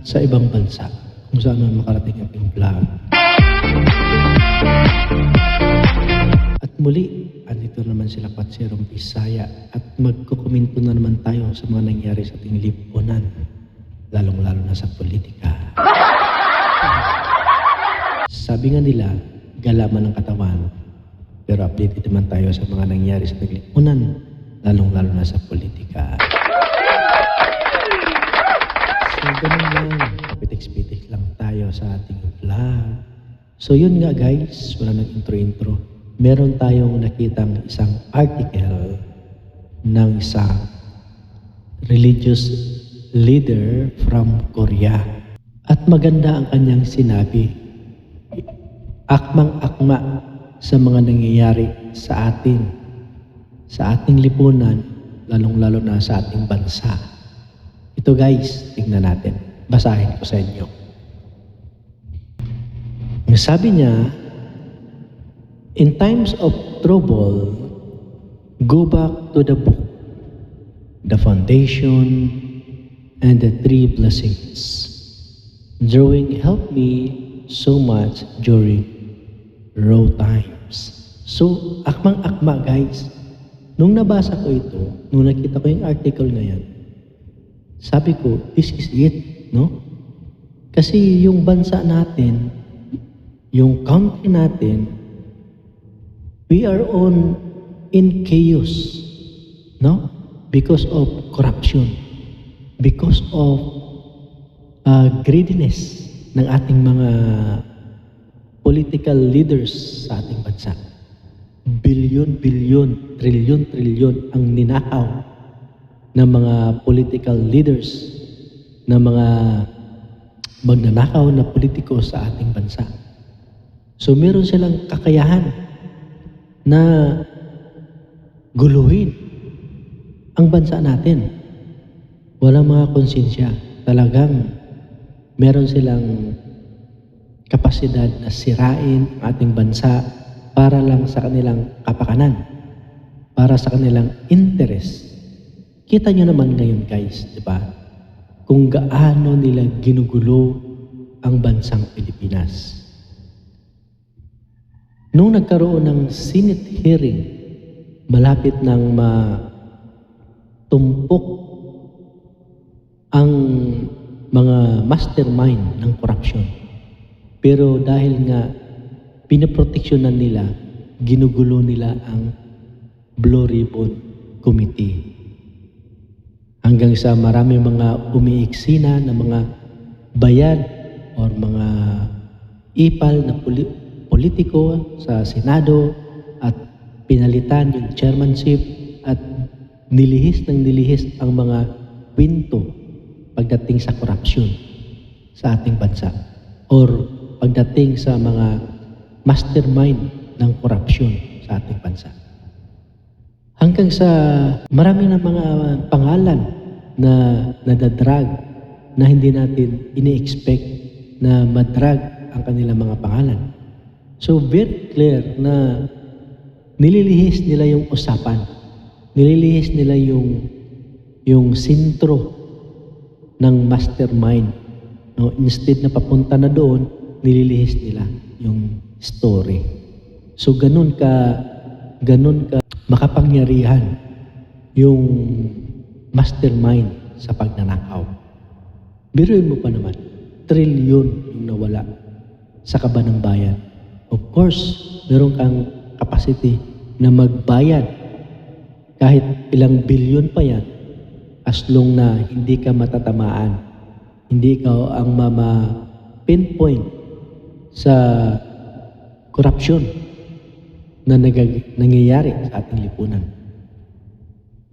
sa ibang bansa kung saan man makarating ating vlog. At muli, andito naman sila Patserong Bisaya at magkukomento na naman tayo sa mga nangyari sa ating lipunan, lalong-lalo na sa politika. Sabi nga nila, galaman ng katawan, pero updated naman tayo sa mga nangyari sa ating lipunan, lalong-lalo na sa politika. So, ganun lang. Pitik-pitik lang tayo sa ating vlog. So, yun nga guys, wala nang intro-intro. Meron tayong nakitang isang article ng isang religious leader from Korea. At maganda ang kanyang sinabi. Akmang-akma sa mga nangyayari sa ating lipunan, lalong-lalo na sa ating bansa. Ito guys, tingnan natin. Basahin ko sa inyo. Ang sabi niya, in times of trouble, go back to the book, the foundation, and the three blessings. Drawing helped me so much during raw times. So, akmang-akma guys. Nung nabasa ko ito, nung nakita ko yung article ngayon, sabi ko, this is it, no? Kasi yung bansa natin, yung country natin, we are in chaos, no? Because of corruption, because of greediness ng ating mga political leaders sa ating bansa. Bilyon-bilyon, trilyon-trilyon ang ninakaw ng mga political leaders, ng mga magnanakaw na politiko sa ating bansa. So meron silang kakayahan na guluhin ang bansa natin. Walang mga konsensya. Talagang meron silang kapasidad na sirain ang ating bansa para lang sa kanilang kapakanan, para sa kanilang interest. Kita nyo naman ngayon guys, di ba? Kung gaano nila ginugulo ang bansang Pilipinas. Nung nagkaroon ng Senate hearing, malapit nang matumpok ang mga mastermind ng corruption. Pero dahil nga pinaproteksyonan nila, ginugulo nila ang Blue Ribbon Committee. Hanggang sa marami mga umiiksina na mga bayad o mga ipal na politiko sa Senado at pinalitan yung chairmanship at nilihis ang mga kwento pagdating sa corruption sa ating bansa or pagdating sa mga mastermind ng corruption sa ating bansa. Hanggang sa marami ng mga pangalan na nadadrag na hindi natin ini-expect na madrag ang kanilang mga pangalan. So very clear na nililihis nila yung usapan. Nililihis nila yung sentro ng mastermind. No? Instead na papunta na doon, nililihis nila yung story. So ganun ka makapangyarihan yung mastermind sa pagnanakaw. Biruin mo pa naman, trilyon yung nawala sa kaba ng bayan. Of course, meron kang capacity na magbayad kahit ilang bilyon pa yan as long na hindi ka matatamaan. Hindi ka ang pinpoint sa corruption na nangyayari sa ating lipunan.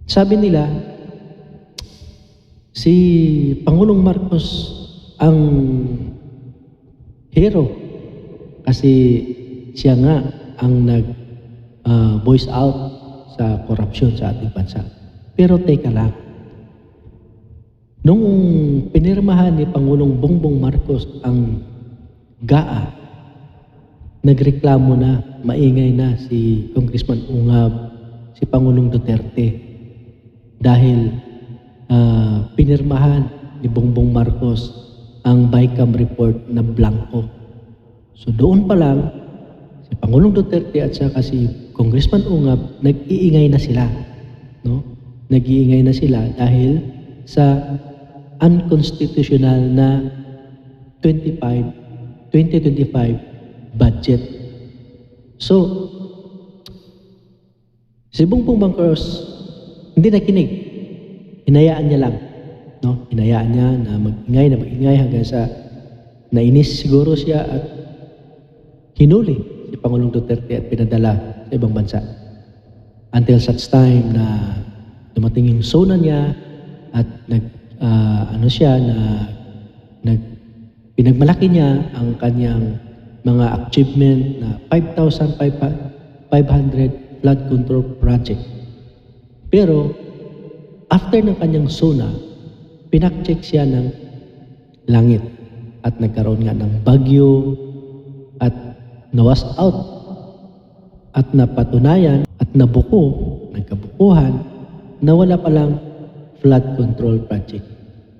Sabi nila, si Pangulong Marcos ang hero kasi siya nga ang voice out sa corruption sa ating bansa. Pero teka lang, nung pinirmahan ni Pangulong Bongbong Marcos ang GAA, nagreklamo na, maingay na si Congressman Ungab, si Pangulong Duterte dahil pinirmahan ni Bongbong Marcos ang BICAM report na blanco. So doon pa lang, si Pangulong Duterte at saka si Congressman Ungab, nag-iingay na sila. No? Nag-iingay na sila dahil sa unconstitutional na 2025 budget. So, si Bongbong Marcos hindi nakinig. Hinayaan niya lang. No? Hinayaan niya na mag-ingay hanggang sa nainis siguro siya at hinuli si Pangulong Duterte at pinadala sa ibang bansa. Until such time na dumating yung SONA niya at pinagmalaki niya ang kanyang mga achievement na 5,500 flood control project. Pero after ng kanyang SONA, pinakcheck siya ng langit at nagkaroon nga ng bagyo at nawas out at napatunayan at nagkabukuhan na wala palang flood control project.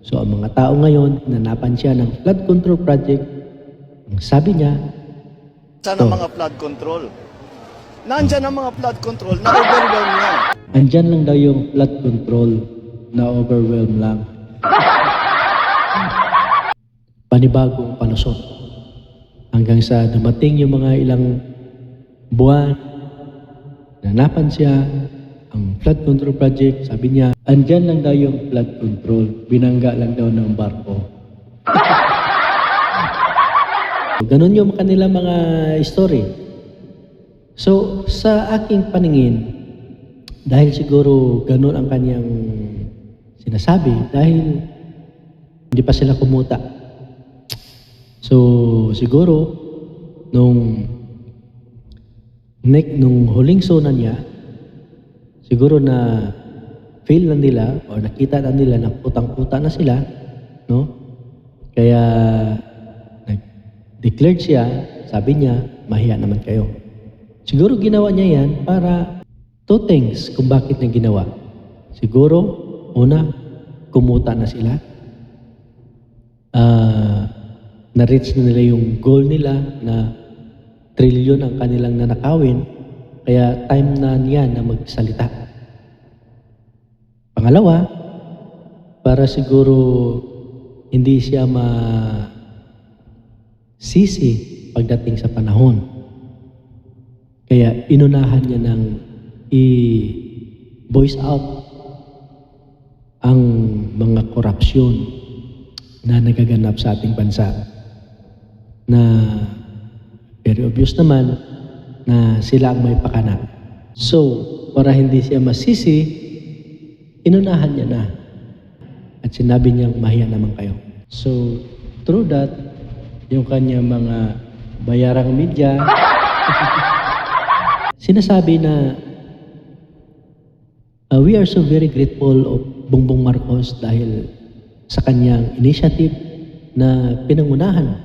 So ang mga tao ngayon, hinanapan siya ng flood control project. Ang sabi niya, saan ang mga flood control? Nandyan ang mga flood control, na-overwhelm lang. Andyan lang daw yung flood control, na-overwhelm lang. Panibagong palusot. Hanggang sa dumating yung mga ilang buwan, hinanapan siya, ang flood control project, sabi niya, andyan lang daw yung flood control, binangga lang daw ng barko. Ganon yung kanilang mga story. So, sa aking paningin, dahil siguro ganon ang kanyang sinasabi, dahil hindi pa sila kumuta. So, siguro, nung huling SONA niya, siguro na feel na nila o nakita na nila na putang-puta na sila, no? Kaya nag-declared siya, sabi niya, mahiya naman kayo. Siguro ginawa niya yan para two things kung bakit niya ginawa. Siguro, una, kumuta na sila. Na-reach na nila yung goal nila na trilyon ang kanilang nanakawin. Kaya time na niya na magsalita. Pangalawa, para siguro hindi siya sisi pagdating sa panahon. Kaya inunahan niya ng i-voice out ang mga korupsyon na nagaganap sa ating bansa. Na very obvious naman na sila ang may pakana. So, para hindi siya masisi, inunahan niya na. At sinabi niyang mahiya naman kayo. So, through that, yung kanya mga bayarang media, sinasabi na we are so very grateful of Bongbong Marcos dahil sa kanyang initiative na pinangunahan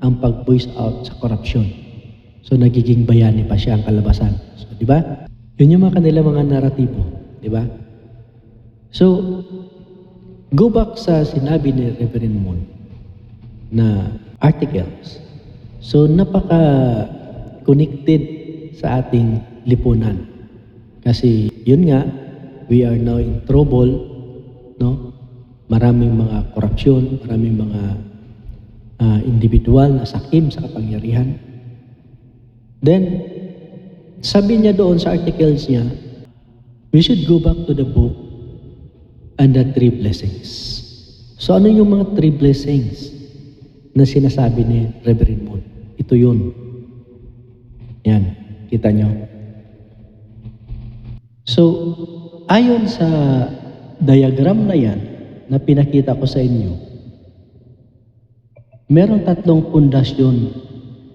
ang pag-voice out sa korupsyon. So, nagiging bayani pa siya ang kalabasan. So, di ba? Yun yung mga kanila mga naratibo. Di ba? So, go back sa sinabi ni Reverend Moon na articles. So, napaka-connected sa ating lipunan. Kasi, yun nga, we are now in trouble, no? Maraming mga korupsyon, maraming mga individual na sakim sa kapangyarihan. Then, sabi niya doon sa articles niya, we should go back to the book and the three blessings. So ano yung mga three blessings na sinasabi ni Reverend Moon? Ito yun. Yan, kita nyo. So, ayon sa diagram na yan na pinakita ko sa inyo, meron tatlong pundasyon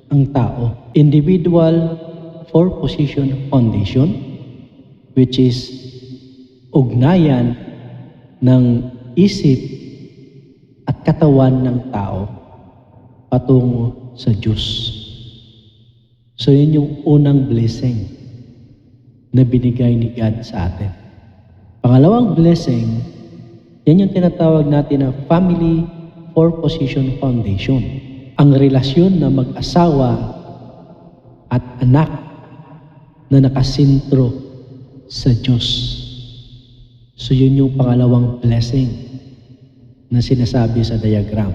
ang tao. Individual four-position foundation, which is ugnayan ng isip at katawan ng tao patungo sa Diyos. So yun yung unang blessing na binigay ni God sa atin. Pangalawang blessing, yan yung tinatawag natin na family four-position foundation. Ang relasyon na mag-asawa at anak na nakasintro sa Diyos. So yun yung pangalawang blessing na sinasabi sa diagram.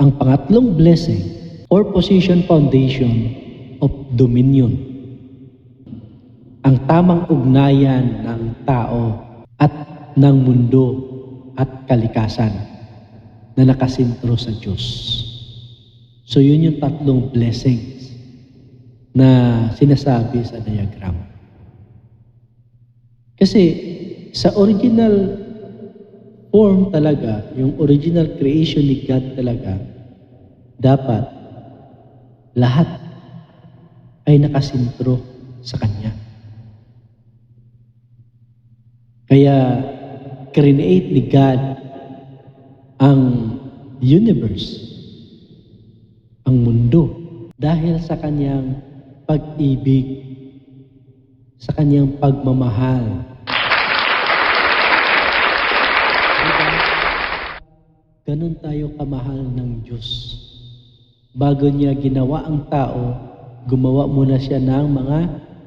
Ang pangatlong blessing, four-position foundation of dominion. Ang tamang ugnayan ng tao at ng mundo at kalikasan na nakasintro sa Diyos. So yun yung tatlong blessings na sinasabi sa diagram. Kasi sa original form talaga, yung original creation ni God talaga, dapat lahat ay nakasintro sa Kanya. Kaya create ni God ang universe, ang mundo, dahil sa Kanyang pag-ibig, sa Kanyang pagmamahal. Diba? Ganon tayo kamahal ng Diyos. Bago niya ginawa ang tao, gumawa muna siya ng mga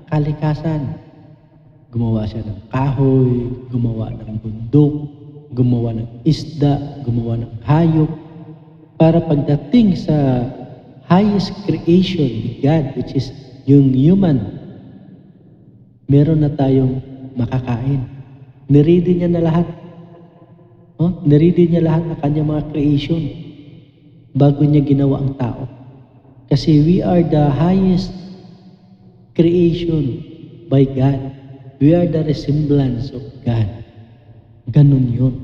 kalikasan. Gumawa siya ng kahoy, gumawa ng bundok, gumawa ng isda, gumawa ng hayop, para pagdating sa highest creation ni God, which is yung human, meron na tayong makakain. Niready niya na lahat. Niready niya lahat ng kanyang mga creation bago niya ginawa ang tao. Kasi we are the highest creation by God. We are the resemblance of God. Ganun yun.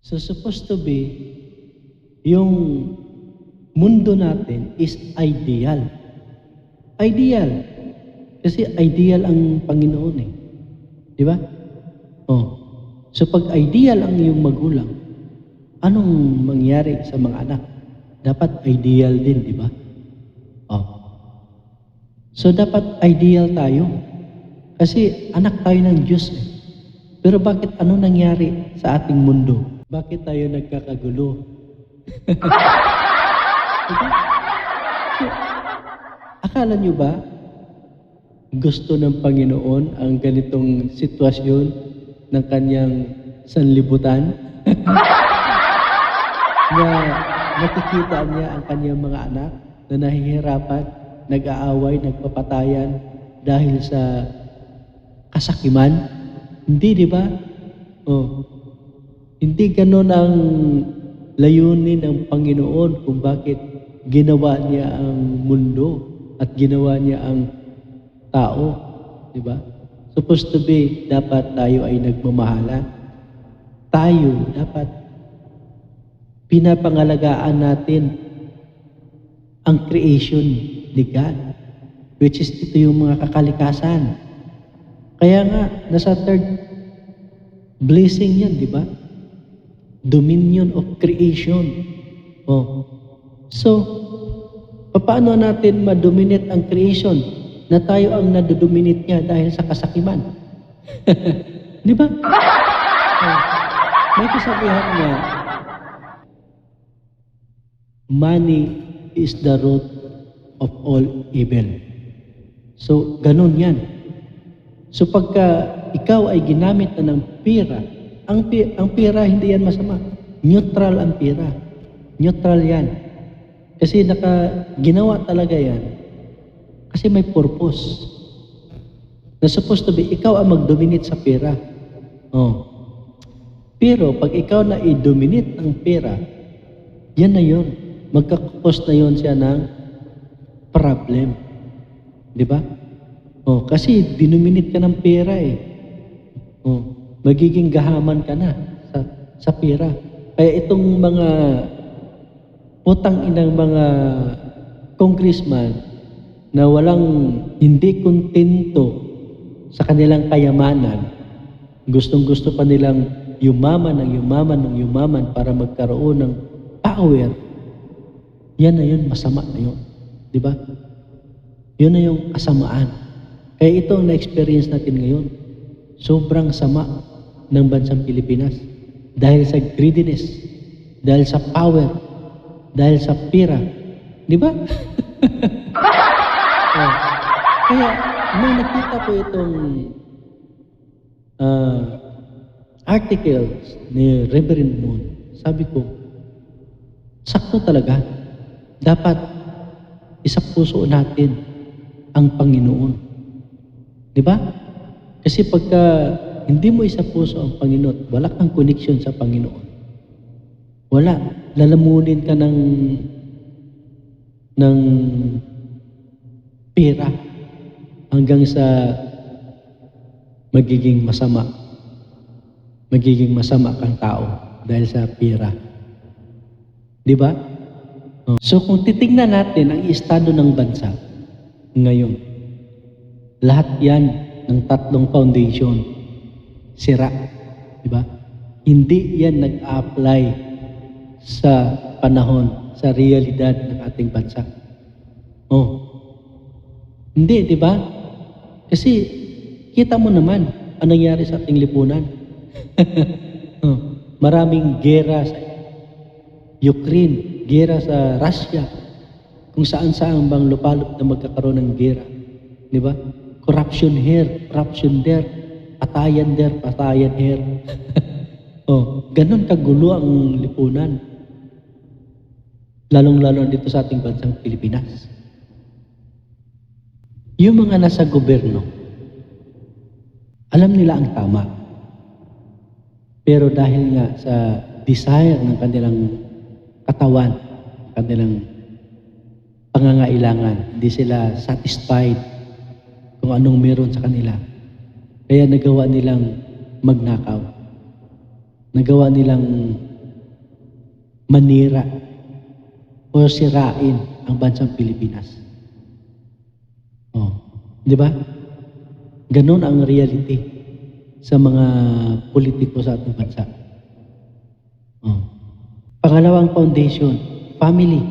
So supposed to be, yung mundo natin is ideal. Ideal. Kasi ideal ang Panginoon eh. Di ba? So pag ideal ang iyong magulang, anong mangyari sa mga anak? Dapat ideal din, di ba? So dapat ideal tayo. Kasi anak tayo ng Diyos eh. Pero bakit ano nangyari sa ating mundo? Bakit tayo nagkakagulo? Diba? So, akala nyo ba gusto ng Panginoon ang ganitong sitwasyon ng kanyang sanlibutan? Na nakikita niya ang kanyang mga anak na nahihirapan, nag-aaway, nagpapatayan dahil sa kasakiman? Hindi, di ba? Hindi ganon ang layunin ng Panginoon kung bakit ginawa niya ang mundo at ginawa niya ang tao. Di ba? Supposed to be, dapat tayo ay nagmamahalan. Tayo, dapat pinapangalagaan natin ang creation ni God, which is ito yung mga kakalikasan. Kaya nga, nasa third blessing yan, di ba? Dominion of creation. So, paano natin ma-dominate ang creation na tayo ang nadodominate niya dahil sa kasakiman? Di ba? May kasabihan nga, money is the root of all evil. So, ganun yan. So, pagka ikaw ay ginamit na ng pera, ang pera hindi yan masama. Neutral ang pera. Neutral yan. Kasi ginawa talaga yan. Kasi may purpose. Na supposed to be, ikaw ang mag-dominate sa pera. Pero, pag ikaw na i-dominate ang pera, yan na yun. Magkakos na yun siya ng problem. Di ba? Kasi dinominate ka ng pera eh. Magiging gahaman ka na sa pera. Kaya itong mga putang inang mga congressman na hindi kontento sa kanilang kayamanan, gustong-gusto pa nilang yumaman para magkaroon ng power, yan na yun, masama na yun. Di ba? Yun na yung kasamaan. Kaya ito ang na-experience natin ngayon. Sobrang sama ng bansang Pilipinas dahil sa greediness, dahil sa power, dahil sa pira. Di ba? Oh. Kaya, nung nakita ko itong articles ni Reverend Moon, sabi ko, sakto talaga. Dapat isa puso natin ang Panginoon. Di ba? Kasi pagka hindi mo isa puso ang Panginoon, wala kang connection sa Panginoon. Wala. Lalamunin ka ng pera hanggang sa magiging masama. Magiging masama kang tao dahil sa pera. Di ba? So kung titingnan natin ang estado ng bansa ngayon, lahat yan ng tatlong foundation, sira. Di ba? Hindi yan nag-apply sa panahon, sa realidad ng ating bansa. Hindi, di ba? Kasi kita mo naman ang nangyari sa ating lipunan. Maraming gera sa Ukraine, gera sa Russia, kung saan-saan bang lupalop na magkakaroon ng gera. Di ba? Corruption here, corruption there, patayan there, patayan here. Ganon kagulo ang lipunan. Lalong-lalo dito sa ating bansang Pilipinas. Yung mga nasa gobyerno, alam nila ang tama. Pero dahil nga sa desire ng kanilang katawan, kanilang pangangailangan, hindi sila satisfied kung anong meron sa kanila. Kaya nagawa nilang magnakaw. Nagawa nilang manira o sirain ang bansang Pilipinas. Di ba? Ganon ang reality sa mga politiko sa ating bansa. Pangalawang foundation, family.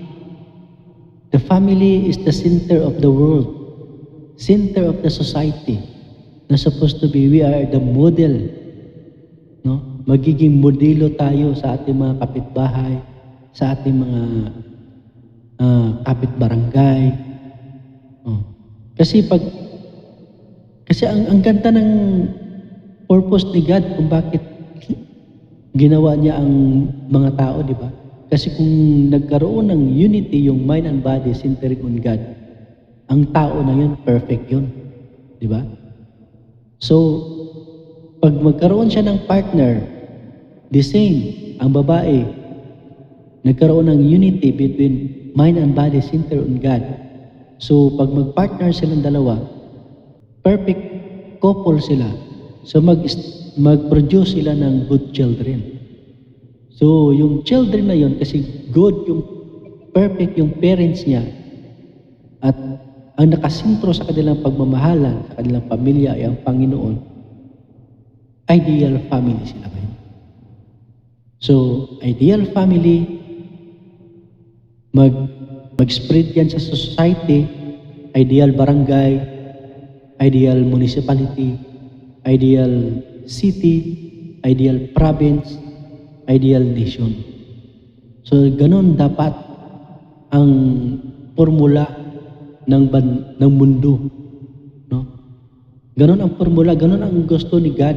The family is the center of the world, center of the society. Na supposed to be, we are the model. No? Magiging modelo tayo sa ating mga kapitbahay, sa ating mga kapitbarangay. Kasi ang ganda ng purpose ni God kung bakit ginawa niya ang mga tao, di ba? Kasi kung nagkaroon ng unity, yung mind and body centering on God, ang tao na yun, perfect yun. Di ba? So, pag magkaroon siya ng partner, the same, ang babae, nagkaroon ng unity between mind and body centered on God. So, pag mag-partner silang dalawa, perfect couple sila. So, mag-produce sila ng good children. So, yung children na yun, kasi good, yung perfect yung parents niya, at ang nakasintro sa kanilang pagmamahalan, sa kanilang pamilya ay ang Panginoon, ideal family sila ngayon. So, ideal family, mag-spread yan sa society, ideal barangay, ideal municipality, ideal city, ideal province, ideal nation. So, ganun dapat ang formula ng mundo. No? Ganun ang formula, ganun ang gusto ni God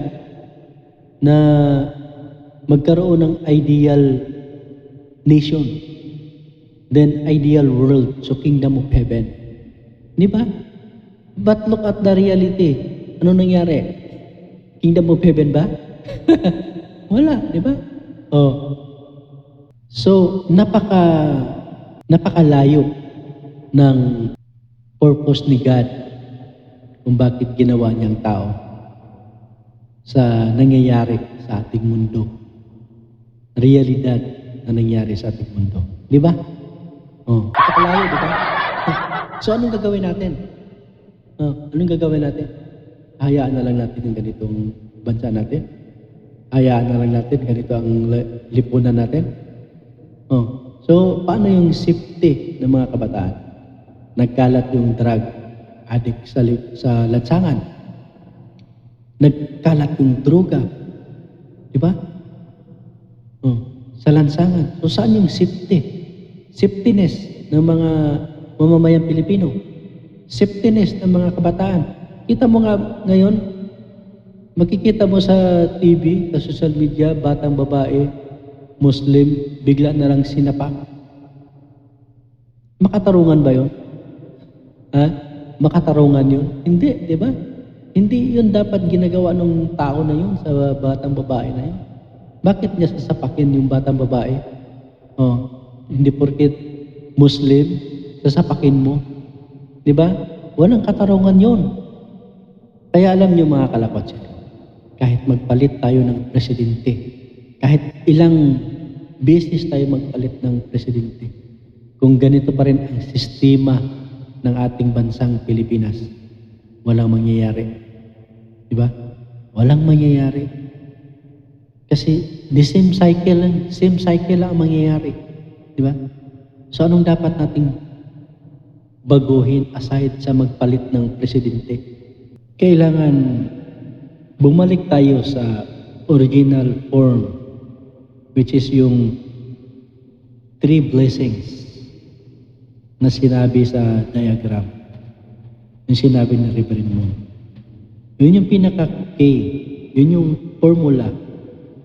na magkaroon ng ideal nation. Then, ideal world. So, kingdom of heaven. Di ba? But look at the reality. Ano nangyari? Kingdom of heaven ba? Wala, di ba? So, napakalayo ng purpose ni God kung bakit ginawa niyang tao sa nangyayari sa ating mundo. Realidad na nangyari sa ating mundo. Di ba? Napakalayo, di ba? So, anong gagawin natin? Anong gagawin natin? Hayaan na lang natin yung ganitong bansa natin? Hayaan na lang natin ganito ang lipunan natin? So, paano yung safety ng mga kabataan? Nagkalat yung drug addict sa lansangan. Nagkalat yung droga. Di ba? Sa lansangan. So saan yung safetyness ng mga mamamayang Pilipino? Safetyness ng mga kabataan. Kita mo nga ngayon, makikita mo sa TV, sa social media, batang babae, Muslim, bigla na lang sinapak. Makatarungan ba yun? Ha? Makatarungan yun? Hindi, di ba? Hindi yun dapat ginagawa ng tao na yun sa batang babae na yun. Bakit niya sasapakin yung batang babae? Hindi porket Muslim, sasapakin mo. Di ba? Walang katarungan yun. Kaya alam niyo mga kalapatid, kahit magpalit tayo ng presidente, kahit ilang beses tayo magpalit ng presidente, kung ganito pa rin ang sistema ng ating bansang Pilipinas, walang mangyayari. Di ba? Walang mangyayari. Kasi the same cycle lang ang mangyayari. Di ba? So anong dapat nating baguhin aside sa magpalit ng presidente? Kailangan bumalik tayo sa original form, which is yung 3 blessings na sinabi sa diagram, yung sinabi ni Reverend Moon. Yun yung pinaka-key, yun yung formula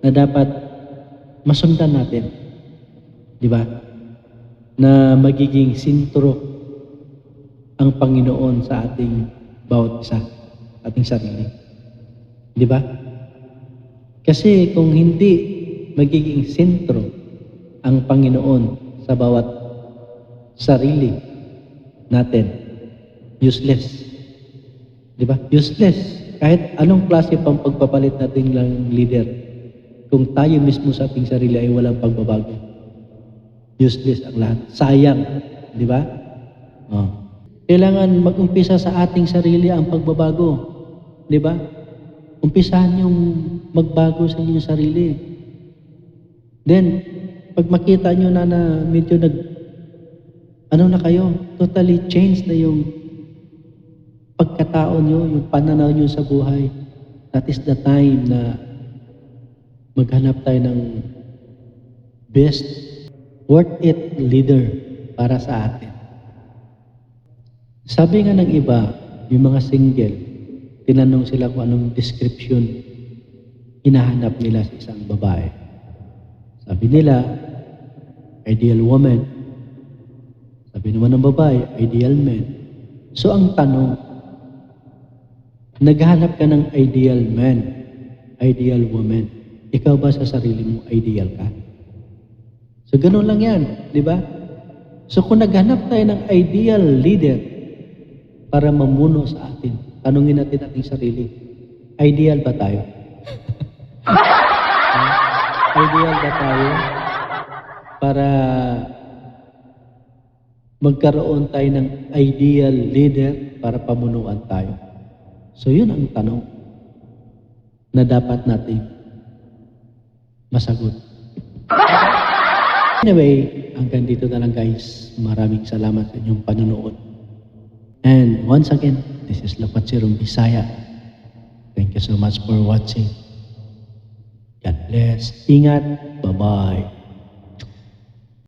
na dapat masundan natin. Di ba? Na magiging sintro ang Panginoon sa ating bawat isa, ating sarili. Di ba? Kasi kung hindi magiging sentro ang Panginoon sa bawat sarili natin, useless. Di ba? Useless. Kahit anong klase pang pagpapalit natin lang leader, kung tayo mismo sa ating sarili ay walang pagbabago, useless ang lahat. Sayang. Di ba? Kailangan mag-umpisa sa ating sarili ang pagbabago. Di ba? Umpisahan yung magbago sa inyong sarili. Then, pag makita nyo na medyo na kayo, totally change na yung pagkatao nyo, yung pananaw nyo sa buhay. That is the time na maghanap tayo ng best, worth it leader para sa atin. Sabi nga ng iba, yung mga single, tinanong sila kung anong description hinahanap nila sa isang babae. Sabi nila, ideal woman. Sabi naman ng babae, ideal man. So ang tanong, naghahanap ka ng ideal man, ideal woman. Ikaw ba sa sarili mo ideal ka? So ganun lang yan, di ba? So kung naghanap tayo ng ideal leader para mamuno sa atin, tanungin natin ating sarili, ideal ba tayo? Ideal ba tayo para magkaroon tayo ng ideal leader para pamunuan tayo? So yun ang tanong na dapat natin masagot. Anyway, hanggang dito na lang guys. Maraming salamat sa inyong panonood. And once again, this is Lapatsirong Bisaya. Thank you so much for watching. God bless. Ingat. Bye-bye.